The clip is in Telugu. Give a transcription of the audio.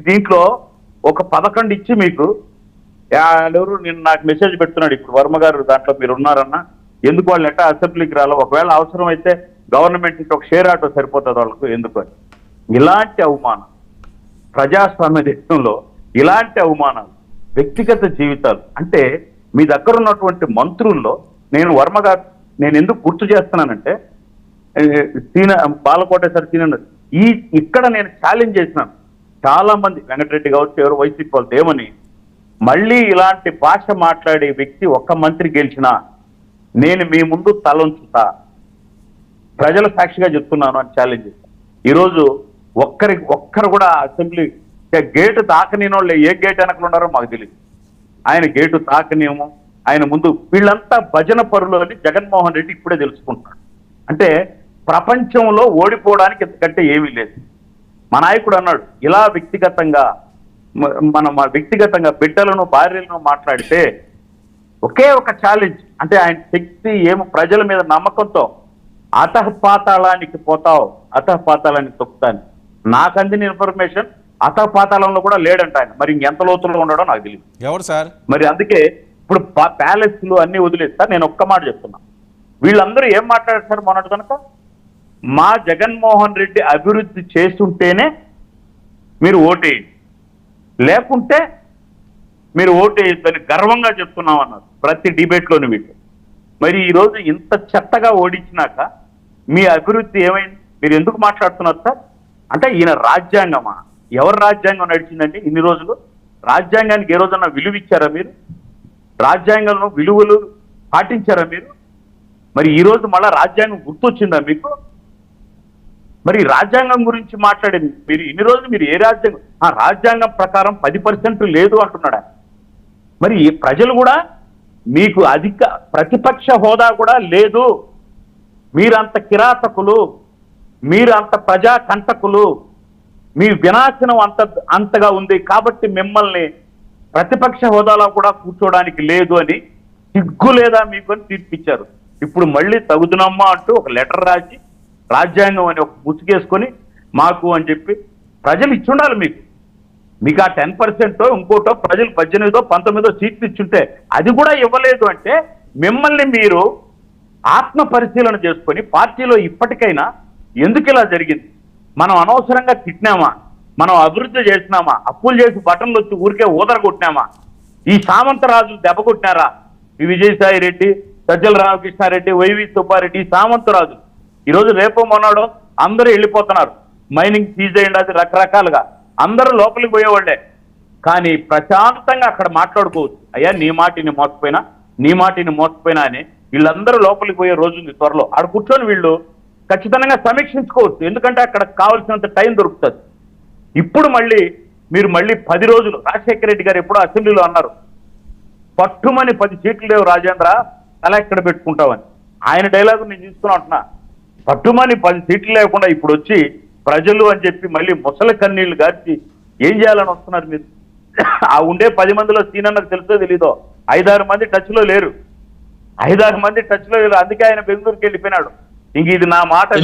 దీంట్లో ఒక 11 ఇచ్చి మీకు ఎవరు నేను నాకు మెసేజ్ పెడుతున్నాడు ఇప్పుడు వర్మ గారు దాంట్లో మీరు ఉన్నారన్నా ఎందుకు వాళ్ళు ఎట్టా అసెంబ్లీకి రాలో ఒకవేళ అవసరం అయితే గవర్నమెంట్ నుంచి ఒక షేర్ ఆటో సరిపోతుంది వాళ్ళకు ఎందుకు అని ఇలాంటి అవమానం ప్రజాస్వామ్య దేశంలో ఇలాంటి అవమానాలు వ్యక్తిగత జీవితాలు అంటే మీ దగ్గర ఉన్నటువంటి మంత్రుల్లో నేను వర్మ గారు నేను ఎందుకు గుర్తు చేస్తున్నానంటే బాలకోటేశ్వర సీనియర్ ఇక్కడ నేను ఛాలెంజ్ చేసినాను చాలా మంది వెంకటరెడ్డి కావచ్చు ఎవరు వైసీపీ వాళ్ళతో ఏమని మళ్ళీ ఇలాంటి భాష మాట్లాడే వ్యక్తి ఒక్క మంత్రి గెలిచినా నేను మీ ముందు తలంచుతా ప్రజల సాక్షిగా చెప్తున్నాను అని ఛాలెంజ్ చేశాను. ఈరోజు ఒక్కరు కూడా అసెంబ్లీ గేటు తాకని వాళ్ళు ఏ గేట్ వెనకలు ఉన్నారో మాకు తెలియదు. ఆయన గేటు తాకనేమో ఆయన ముందు వీళ్ళంతా భజన పరులు అని జగన్మోహన్ రెడ్డి ఇప్పుడే తెలుసుకుంటున్నాడు. అంటే ప్రపంచంలో ఓడిపోవడానికి ఎందుకంటే ఏమీ లేదు. మా నాయకుడు అన్నాడు ఇలా వ్యక్తిగతంగా వ్యక్తిగతంగా బిడ్డలను భార్యలను మాట్లాడితే ఒకే ఒక ఛాలెంజ్ అంటే ఆయన శక్తి ఏమో ప్రజల మీద నమ్మకంతో అతఃపాతాళానికి పోతావు అతఃపాతాళానికి తొక్కుతాను నాకు అందిన ఇన్ఫర్మేషన్ అతఃపాతాళంలో కూడా లేడంట ఆయన. మరి ఇంకెంత లోతుల్లో ఉండడో నాకు తెలియదు. ఎవరు సార్? మరి అందుకే ఇప్పుడు ప్యాలెస్లు అన్ని వదిలేస్తారు. నేను ఒక్క మాట చెప్తున్నా వీళ్ళందరూ ఏం మాట్లాడతారు మొన్నటి కనుక మా జగన్మోహన్ రెడ్డి అభివృద్ధి చేస్తుంటేనే మీరు ఓటేయండి లేకుంటే మీరు ఓటేయద్దని గర్వంగా చెప్తున్నాం అన్నారు ప్రతి డిబేట్లోని వీళ్ళు. మరి ఈరోజు ఇంత చెత్తగా ఓడించినాక మీ అభివృద్ధి ఏమైంది? మీరు ఎందుకు మాట్లాడుతున్నారు సార్? అంటే ఈయన రాజ్యాంగమా? ఎవరు రాజ్యాంగం నడిచిందండి ఇన్ని రోజులు? రాజ్యాంగానికి ఏ రోజన్నా విలువ ఇచ్చారా మీరు? రాజ్యాంగంలో విలువలు పాటించారా మీరు? మరి ఈ రోజు మళ్ళా రాజ్యాంగం గుర్తొచ్చిందా మీకు? మరి రాజ్యాంగం గురించి మాట్లాడేది మీరు ఇన్ని రోజులు మీరు ఏ రాజ్యాంగం రాజ్యాంగం ప్రకారం 10% లేదు అంటున్నాడా? మరి ప్రజలు కూడా మీకు అధిక ప్రతిపక్ష హోదా కూడా లేదు, మీరంత కిరాతకులు, మీరు అంత ప్రజా కంటకులు, మీ వినాశనం అంతగా ఉంది కాబట్టి మిమ్మల్ని ప్రతిపక్ష హోదాలో కూడా కూర్చోడానికి లేదు అని సిగ్గు లేదా మీకు అని తీర్పిచ్చారు. ఇప్పుడు మళ్ళీ తగుదునమ్మా అంటూ ఒక లెటర్ రాసి రాజ్యాంగం అని ఒక ముసుగేసుకొని మాకు అని చెప్పి ప్రజలు ఇచ్చుండాలి మీకు ఆ 10% ఇంకోటో ప్రజలు 18 19 సీట్లు ఇచ్చుంటే అది కూడా ఇవ్వలేదు అంటే మిమ్మల్ని మీరు ఆత్మ పరిశీలన చేసుకొని పార్టీలో ఇప్పటికైనా ఎందుకు ఇలా జరిగింది? మనం అనవసరంగా తిట్టినామా? మనం అభివృద్ధి చేసినామా? అప్పులు చేసి బటన్లు వచ్చి ఊరికే ఊదర కొట్టినామా? ఈ సామంతరాజు దెబ్బ కొట్టినారా? ఈ విజయసాయి రెడ్డి, సజ్జల రామకృష్ణారెడ్డి, వైవి సుబ్బారెడ్డి, ఈ సామంతరాజు ఈరోజు రేపు మొన్నాడు అందరూ వెళ్ళిపోతున్నారు. మైనింగ్ సీజ్ అయ్యింది, అది రకరకాలుగా అందరూ లోపలికి పోయేవాళ్లే. కానీ ప్రశాంతంగా అక్కడ మాట్లాడుకోవచ్చు. అయ్యా నీ మాటిని మోసపోయినా అని వీళ్ళందరూ లోపలికి పోయే రోజు ఉంది త్వరలో. ఆడ కూర్చొని వీళ్ళు ఖచ్చితంగా సమీక్షించుకోవచ్చు. ఎందుకంటే అక్కడ కావాల్సినంత టైం దొరుకుతుంది. ఇప్పుడు మీరు 10 రోజులు రాజశేఖర రెడ్డి గారు ఎప్పుడో అసెంబ్లీలో అన్నారు పట్టుమని 10 సీట్లు లేవు రాజేంద్ర అలా ఎక్కడ పెట్టుకుంటావని. ఆయన డైలాగు నేను తీసుకుని అంటున్నా పట్టుమని 10 సీట్లు లేకుండా ఇప్పుడు వచ్చి ప్రజలు అని చెప్పి మళ్ళీ ముసలి కన్నీళ్లు గార్చి ఏం చేయాలని వస్తున్నారు మీరు? ఆ ఉండే 10 మందిలో సీనన్నకు తెలుసో తెలీదో 5-6 మంది టచ్లో లేరు. 5-6 మంది టచ్లో లేరు. అందుకే ఆయన బెంగళూరుకి వెళ్ళిపోయినాడు. ఇంక ఇది నా మాట